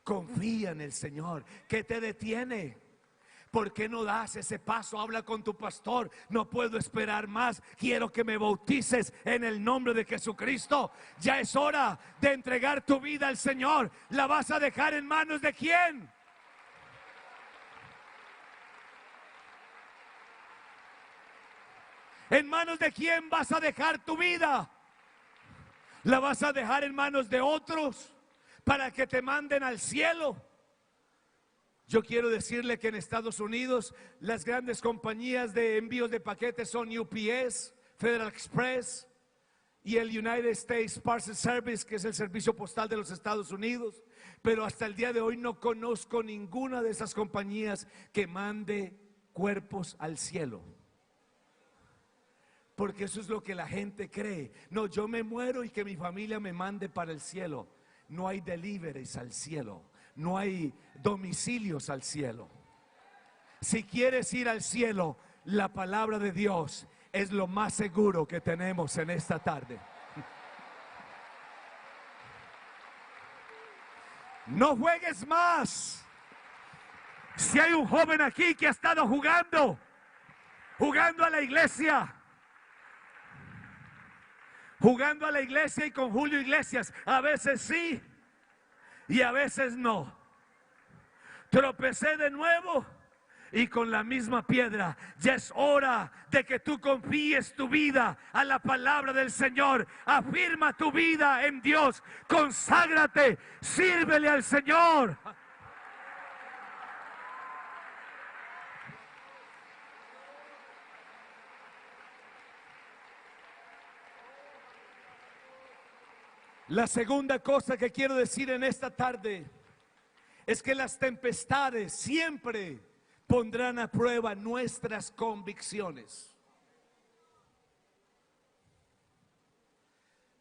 Confía en el Señor. ¿Qué te detiene? ¿Por qué no das ese paso? Habla con tu pastor. No puedo esperar más. Quiero que me bautices en el nombre de Jesucristo. Ya es hora de entregar tu vida al Señor. ¿La vas a dejar en manos de quién? ¿En manos de quién vas a dejar tu vida? ¿La vas a dejar en manos de otros para que te manden al cielo? Yo quiero decirle que en Estados Unidos las grandes compañías de envíos de paquetes son UPS, Federal Express y el United States Parcel Service, que es el servicio postal de los Estados Unidos. Pero hasta el día de hoy no conozco ninguna de esas compañías que mande cuerpos al cielo. Porque eso es lo que la gente cree. No, yo me muero y que mi familia me mande para el cielo. No hay deliveries al cielo. No hay domicilios al cielo. Si quieres ir al cielo, la palabra de Dios es lo más seguro que tenemos en esta tarde. No juegues más. Si hay un joven aquí que ha estado jugando a la iglesia, y con Julio Iglesias, a veces sí y a veces no. Tropecé de nuevo y con la misma piedra. Ya es hora de que tú confíes tu vida a la palabra del Señor. Afirma tu vida en Dios. Conságrate, sírvele al Señor. La segunda cosa que quiero decir en esta tarde es que las tempestades siempre pondrán a prueba nuestras convicciones.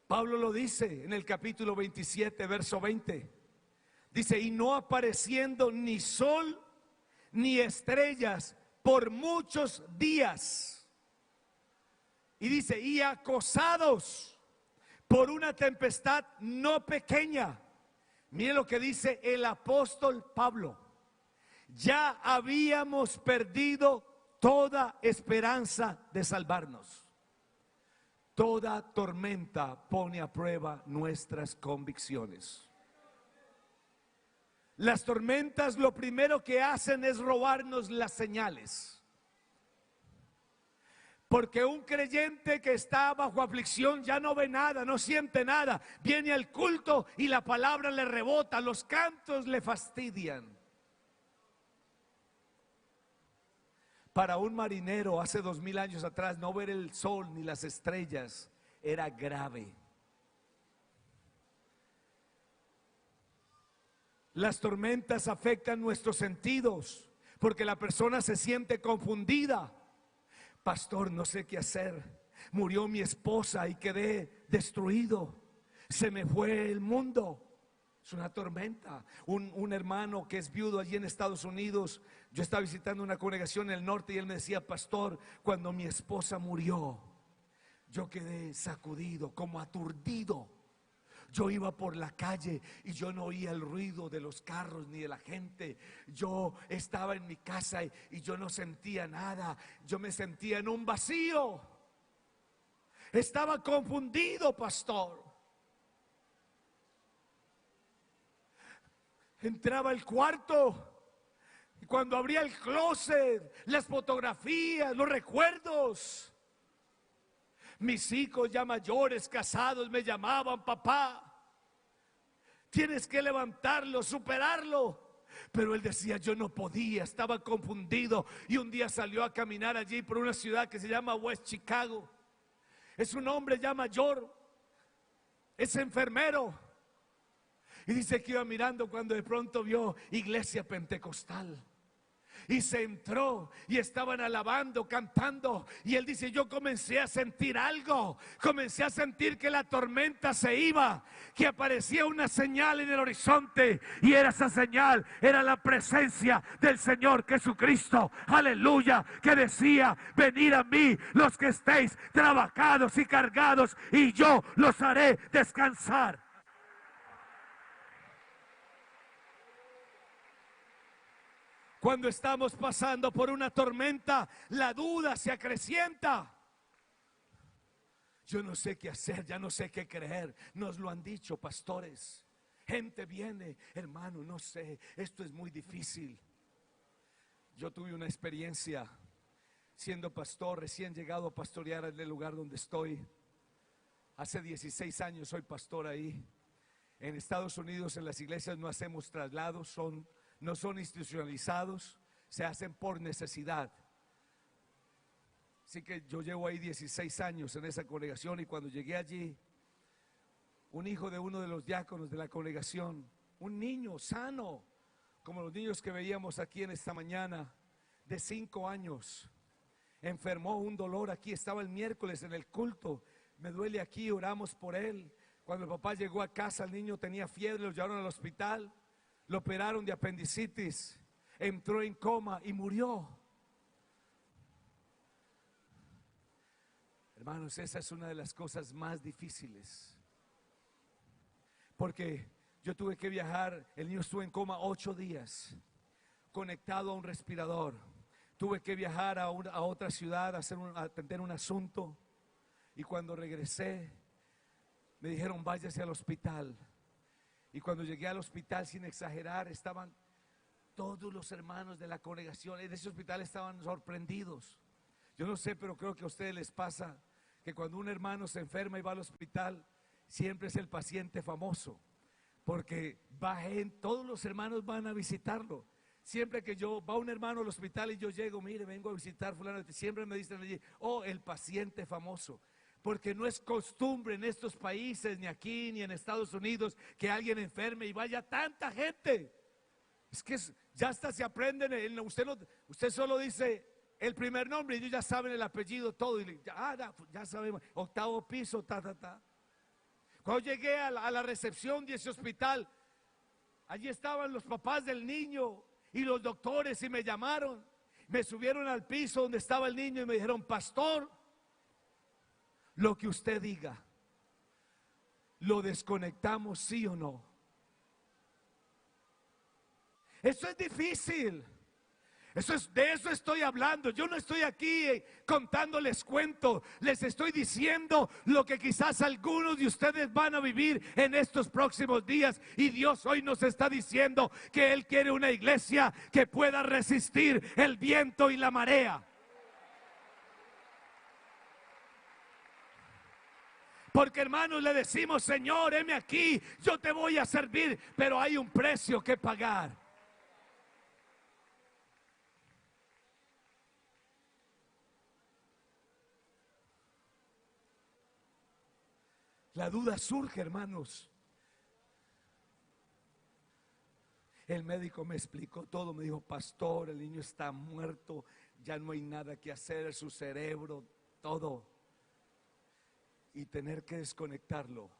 Pablo lo dice en el capítulo 27, verso 20. Dice, y no apareciendo ni sol ni estrellas por muchos días. Y dice, y acosados por una tempestad no pequeña. Mire lo que dice el apóstol Pablo. Ya habíamos perdido toda esperanza de salvarnos. Toda tormenta pone a prueba nuestras convicciones. Las tormentas lo primero que hacen es robarnos las señales. Porque un creyente que está bajo aflicción ya no ve nada, no siente nada. Viene al culto y la palabra le rebota, los cantos le fastidian. Para un marinero hace 2000 años atrás, no ver el sol ni las estrellas era grave. Las tormentas afectan nuestros sentidos porque la persona se siente confundida. Pastor, no sé qué hacer. Murió mi esposa y quedé destruido. Se me fue el mundo. Es una tormenta. Un hermano que es viudo allí en Estados Unidos, yo estaba visitando una congregación en el norte y él me decía, pastor, cuando mi esposa murió, yo quedé sacudido, como aturdido. Yo iba por la calle y yo no oía el ruido de los carros ni de la gente. Yo estaba en mi casa y yo no sentía nada. Yo me sentía en un vacío. Estaba confundido, pastor. Entraba al cuarto y cuando abría el closet, las fotografías, los recuerdos. Mis hijos ya mayores, casados, me llamaban, papá, tienes que levantarlo, superarlo. Pero él decía, yo no podía, estaba confundido. Y un día salió a caminar allí por una ciudad que se llama West Chicago. Es un hombre ya mayor, es enfermero. Y dice que iba mirando cuando de pronto vio iglesia pentecostal. Y se entró y estaban alabando, cantando. Y él dice, yo comencé a sentir algo. Comencé a sentir que la tormenta se iba, que aparecía una señal en el horizonte. Y era esa señal, era la presencia del Señor Jesucristo. Aleluya, que decía, venid a mí los que estéis trabajados y cargados, y yo los haré descansar. Cuando estamos pasando por una tormenta, la duda se acrecienta. Yo no sé qué hacer, ya no sé qué creer. Nos lo han dicho pastores. Gente viene, hermano, no sé, esto es muy difícil. Yo tuve una experiencia siendo pastor, recién llegado a pastorear en el lugar donde estoy. Hace 16 años soy pastor ahí. En Estados Unidos en las iglesias no hacemos traslados, no son institucionalizados, se hacen por necesidad. Así que yo llevo ahí 16 años en esa congregación, y cuando llegué allí, un hijo de uno de los diáconos de la congregación, un niño sano, como los niños que veíamos aquí en esta mañana, de 5 años, enfermó un dolor aquí. Estaba el miércoles en el culto, me duele aquí, oramos por él. Cuando el papá llegó a casa, el niño tenía fiebre, lo llevaron al hospital, lo operaron de apendicitis, entró en coma y murió. Hermanos, esa es una de las cosas más difíciles, porque yo tuve que viajar. El niño estuvo en coma 8 días, conectado a un respirador. Tuve que viajar a otra ciudad a atender un asunto, y cuando regresé me dijeron váyase al hospital. Y cuando llegué al hospital, sin exagerar, estaban todos los hermanos de la congregación en ese hospital, estaban sorprendidos. Yo no sé, pero creo que a ustedes les pasa que cuando un hermano se enferma y va al hospital, siempre es el paciente famoso, porque todos los hermanos van a visitarlo. Siempre que va un hermano al hospital y yo llego, mire, vengo a visitar fulano, siempre me dicen allí, oh, el paciente famoso. Porque no es costumbre en estos países, ni aquí, ni en Estados Unidos, que alguien enferme y vaya tanta gente. Es que ya hasta se aprenden, usted solo dice el primer nombre y ellos ya saben el apellido, todo. Y ya sabemos, 8º piso, ta. Cuando llegué a la recepción de ese hospital, allí estaban los papás del niño y los doctores, y me llamaron, me subieron al piso donde estaba el niño y me dijeron, pastor, lo que usted diga, ¿lo desconectamos sí o no? Eso es difícil. De eso estoy hablando. Yo no estoy aquí contándoles cuentos. Les estoy diciendo lo que quizás algunos de ustedes van a vivir en estos próximos días. Y Dios hoy nos está diciendo que Él quiere una iglesia que pueda resistir el viento y la marea. Porque, hermanos, le decimos, Señor, heme aquí, yo te voy a servir, pero hay un precio que pagar. La duda surge, hermanos. El médico me explicó todo, me dijo, pastor, el niño está muerto, ya no hay nada que hacer, su cerebro, todo. Y tener que desconectarlo.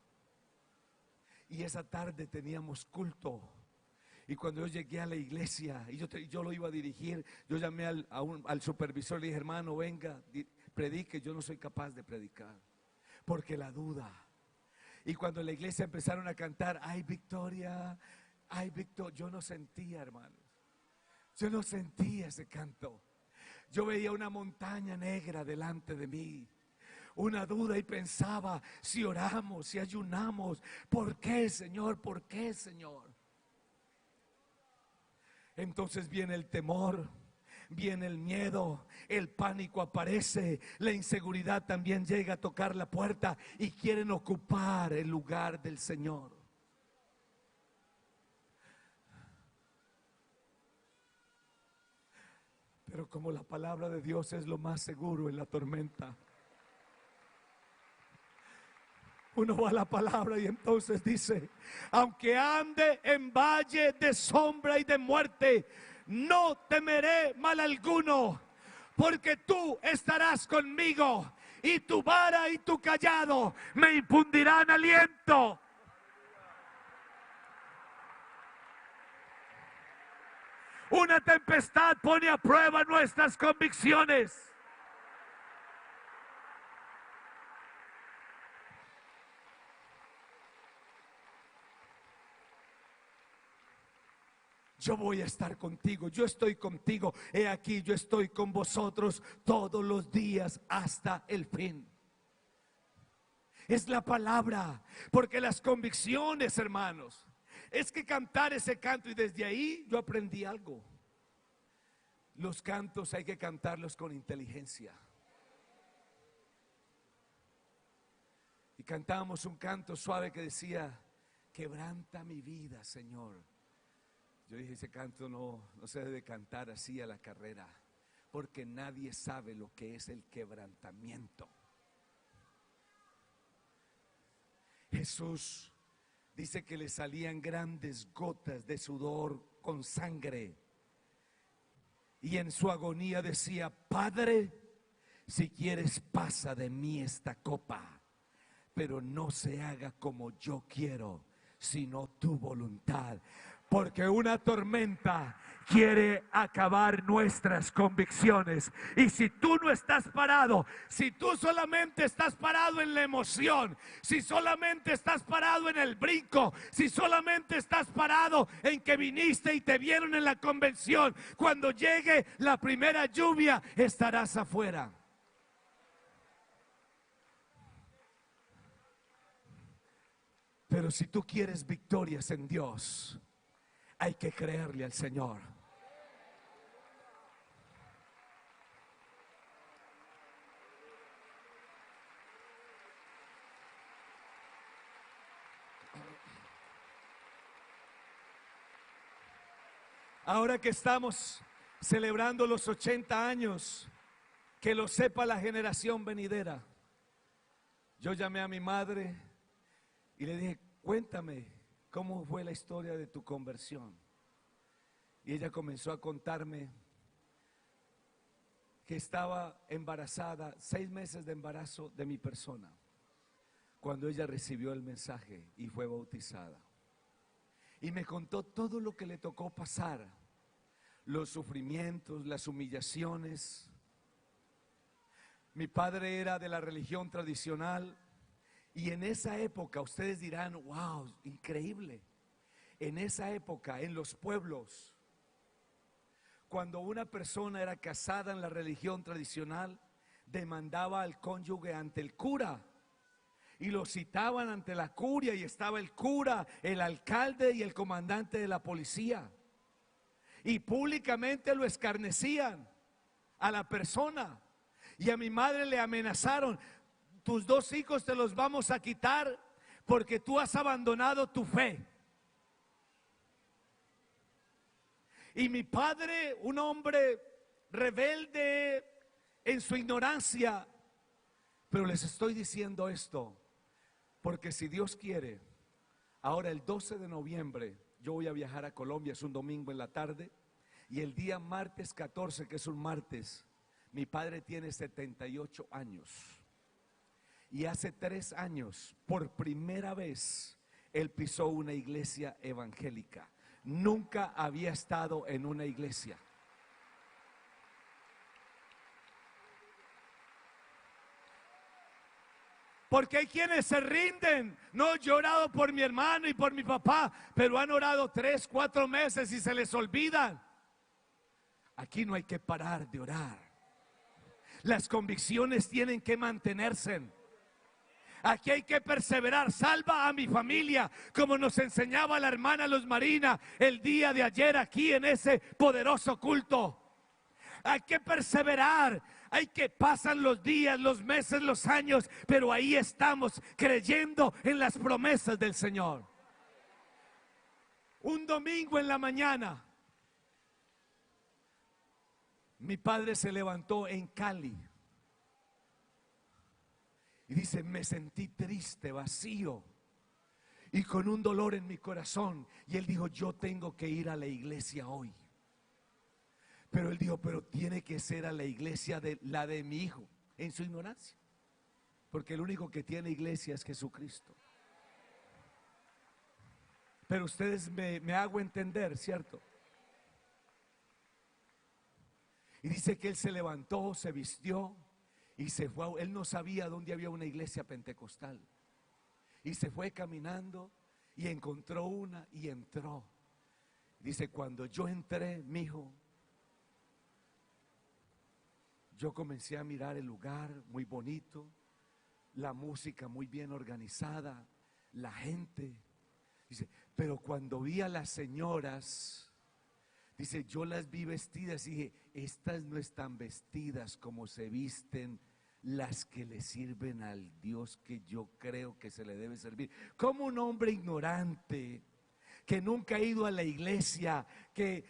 Y esa tarde teníamos culto. Y cuando yo llegué a la iglesia y yo lo iba a dirigir, yo llamé al supervisor, le dije, hermano, venga, predique. Yo no soy capaz de predicar, porque la duda. Y cuando en la iglesia empezaron a cantar, ay victoria, yo no sentía, hermanos, yo no sentía ese canto. Yo veía una montaña negra delante de mí, una duda, y pensaba, si oramos, si ayunamos, ¿por qué, Señor? ¿Por qué, Señor? Entonces viene el temor, viene el miedo, el pánico aparece, la inseguridad también llega a tocar la puerta y quieren ocupar el lugar del Señor. Pero como la palabra de Dios es lo más seguro en la tormenta, uno va a la palabra y entonces dice, aunque ande en valle de sombra y de muerte, no temeré mal alguno, porque tú estarás conmigo, y tu vara y tu cayado me infundirán aliento. Una tempestad pone a prueba nuestras convicciones. yo voy a estar contigo, yo estoy contigo, he aquí yo estoy con vosotros todos los días hasta el fin. Es la palabra, porque las convicciones, hermanos, es que cantar ese canto, y desde ahí yo aprendí algo. Los cantos hay que cantarlos con inteligencia. Y cantábamos un canto suave que decía: quebranta mi vida, Señor. Yo dije, ese canto no se debe cantar así a la carrera, porque nadie sabe lo que es el quebrantamiento. Jesús dice que le salían grandes gotas de sudor con sangre, y en su agonía decía: Padre, si quieres pasa de mí esta copa, pero no se haga como yo quiero, sino tu voluntad. Porque una tormenta quiere acabar nuestras convicciones. Y si tú no estás parado, si tú solamente estás parado en la emoción, si solamente estás parado en el brinco, si solamente estás parado en que viniste y te vieron en la convención, cuando llegue la primera lluvia estarás afuera. Pero si tú quieres victorias en Dios, hay que creerle al Señor. Ahora que estamos celebrando los 80 años, que lo sepa la generación venidera. Yo llamé a mi madre y le dije: cuéntame cómo fue la historia de tu conversión. Y ella comenzó a contarme que estaba embarazada, 6 meses de embarazo de mi persona, cuando ella recibió el mensaje y fue bautizada. Y me contó todo lo que le tocó pasar, los sufrimientos, las humillaciones. Mi padre era de la religión tradicional, y en esa época, ustedes dirán: wow, increíble. En esa época, en los pueblos, cuando una persona era casada en la religión tradicional, demandaba al cónyuge ante el cura, y lo citaban ante la curia, y estaba el cura, el alcalde y el comandante de la policía, y públicamente lo escarnecían a la persona. Y a mi madre le amenazaron: tus 2 hijos te los vamos a quitar porque tú has abandonado tu fe. Y mi padre, un hombre rebelde en su ignorancia, pero les estoy diciendo esto porque si Dios quiere, ahora el 12 de noviembre yo voy a viajar a Colombia, es un domingo en la tarde, y el día martes 14, que es un martes, mi padre tiene 78 años. Y hace 3 años, por primera vez, él pisó una iglesia evangélica. Nunca había estado en una iglesia. Porque hay quienes se rinden. No, yo he orado por mi hermano y por mi papá, pero han orado 3, 4 meses y se les olvidan. Aquí no hay que parar de orar. Las convicciones tienen que mantenerse. Aquí hay que perseverar. Salva a mi familia, como nos enseñaba la hermana Luz Marina el día de ayer aquí en ese poderoso culto. Hay que perseverar. Hay que pasan los días, los meses, los años, pero ahí estamos creyendo en las promesas del Señor. Un domingo en la mañana, mi padre se levantó en Cali y dice: me sentí triste, vacío y con un dolor en mi corazón. Y él dijo: yo tengo que ir a la iglesia hoy. Pero él dijo: pero tiene que ser a la iglesia de la de mi hijo, en su ignorancia, porque el único que tiene iglesia es Jesucristo. Pero ustedes me hago entender, ¿cierto? Y dice que él se levantó, se vistió y se fue. Él no sabía dónde había una iglesia pentecostal. Y se fue caminando y encontró una y entró. Dice, cuando yo entré, mijo, yo comencé a mirar el lugar muy bonito, la música muy bien organizada, la gente. Dice, pero cuando vi a las señoras, dice, yo las vi vestidas y dije, estas no están vestidas como se visten las que le sirven al Dios que yo creo que se le debe servir. Como un hombre ignorante, que nunca ha ido a la iglesia, que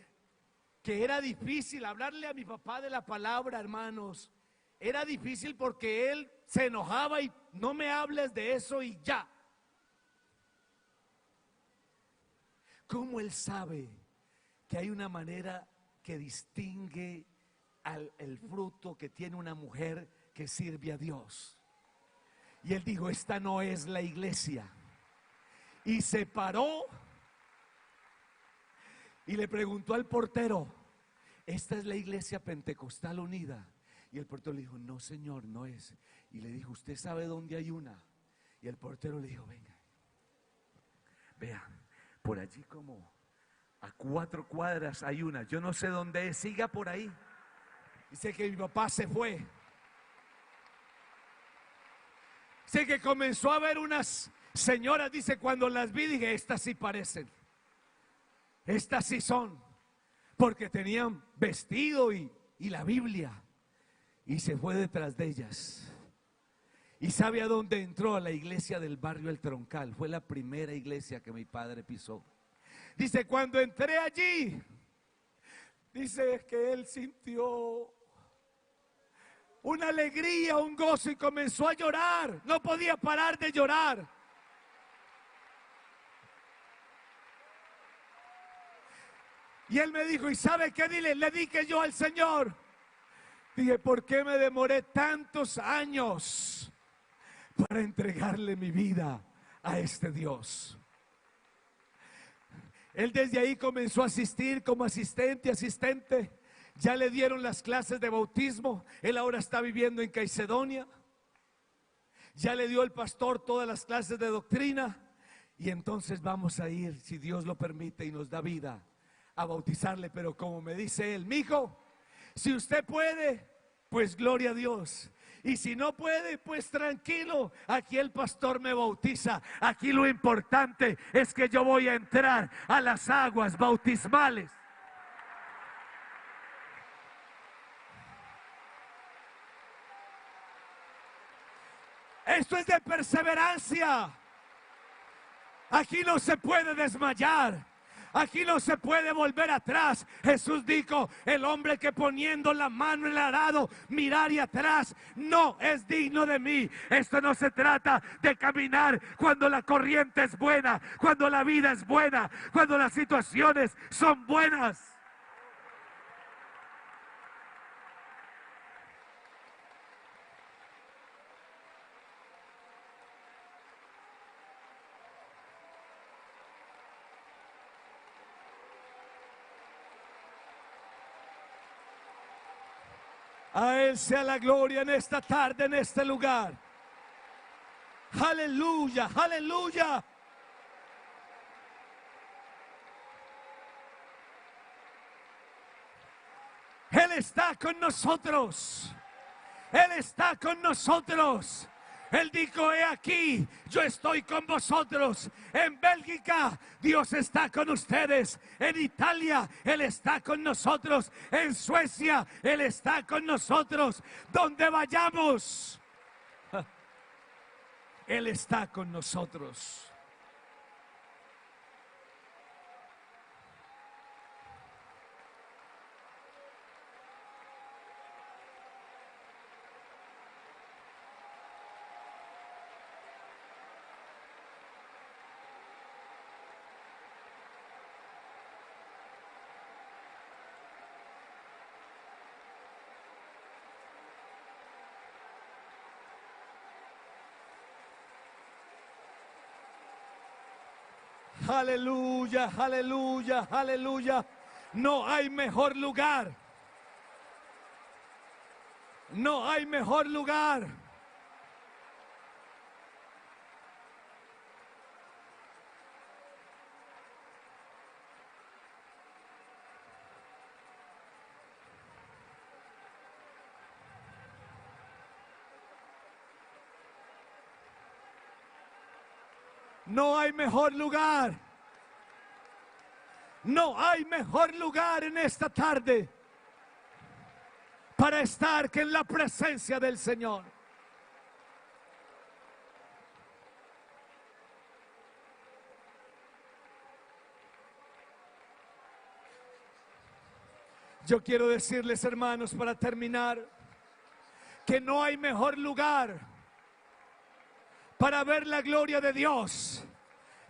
era difícil hablarle a mi papá de la palabra, hermanos. Era difícil porque él se enojaba y no me hables de eso y ya. ¿Cómo él sabe que hay una manera que distingue el fruto que tiene una mujer que sirve a Dios? Y él dijo, esta no es la iglesia. Y se paró y le preguntó al portero, ¿esta es la iglesia Pentecostal Unida? Y el portero le dijo, no señor, no es. Y le dijo, ¿usted sabe dónde hay una? Y el portero le dijo, venga, vea, por allí como a 4 cuadras hay una, yo no sé dónde es, siga por ahí. Dice que mi papá se fue. Dice que comenzó a ver unas señoras, dice, cuando las vi dije, estas sí parecen, estas sí son, porque tenían vestido y la Biblia. Y se fue detrás de ellas. ¿Y sabe a dónde entró? A la iglesia del barrio El Troncal. Fue la primera iglesia que mi padre pisó. Dice, cuando entré allí, dice que él sintió una alegría, un gozo y comenzó a llorar. No podía parar de llorar. Y él me dijo, ¿y sabe qué? Le dije yo al Señor. Dije, ¿por qué me demoré tantos años para entregarle mi vida a este Dios? Él desde ahí comenzó a asistir como asistente. Ya le dieron las clases de bautismo. Él ahora está viviendo en Caicedonia. Ya le dio el pastor todas las clases de doctrina. Y entonces vamos a ir, si Dios lo permite y nos da vida, a bautizarle. Pero como me dice él, mijo, si usted puede, pues gloria a Dios. Y si no puede, pues tranquilo, aquí el pastor me bautiza. Aquí lo importante es que yo voy a entrar a las aguas bautismales. Esto es de perseverancia. Aquí no se puede desmayar. Aquí no se puede volver atrás. Jesús dijo, el hombre que poniendo la mano en el arado mirar y atrás no es digno de mí. Esto no se trata de caminar cuando la corriente es buena, cuando la vida es buena, cuando las situaciones son buenas. A Él sea la gloria en esta tarde, en este lugar. Aleluya, aleluya. Él está con nosotros. Él está con nosotros. Él dijo, he aquí, yo estoy con vosotros. En Bélgica, Dios está con ustedes. En Italia, Él está con nosotros. En Suecia, Él está con nosotros. Donde vayamos, Él está con nosotros. Aleluya, aleluya, aleluya. No hay mejor lugar. No hay mejor lugar. No hay mejor lugar. No hay mejor lugar en esta tarde para estar que en la presencia del Señor. Yo quiero decirles, hermanos, para terminar, que no hay mejor lugar para ver la gloria de Dios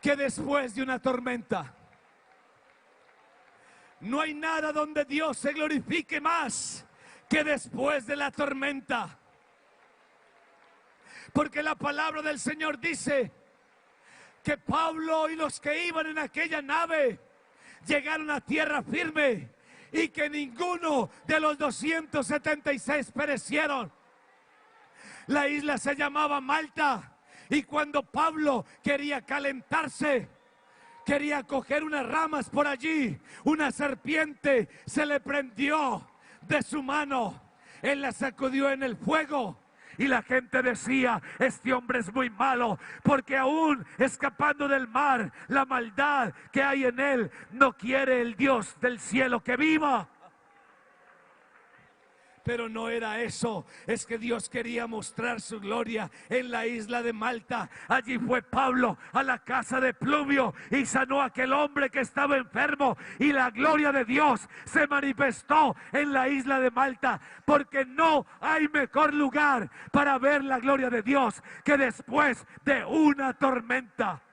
que después de una tormenta. No hay nada donde Dios se glorifique más que después de la tormenta. Porque la palabra del Señor dice que Pablo y los que iban en aquella nave llegaron a tierra firme y que ninguno de los 276 perecieron. La isla se llamaba Malta, y cuando Pablo quería calentarse, quería coger unas ramas por allí, una serpiente se le prendió de su mano. Él la sacudió en el fuego y la gente decía: este hombre es muy malo, porque aún escapando del mar, la maldad que hay en él, no quiere el Dios del cielo que viva. Pero no era eso, es que Dios quería mostrar su gloria en la isla de Malta. Allí fue Pablo a la casa de Pluvio y sanó a aquel hombre que estaba enfermo, y la gloria de Dios se manifestó en la isla de Malta, porque no hay mejor lugar para ver la gloria de Dios que después de una tormenta.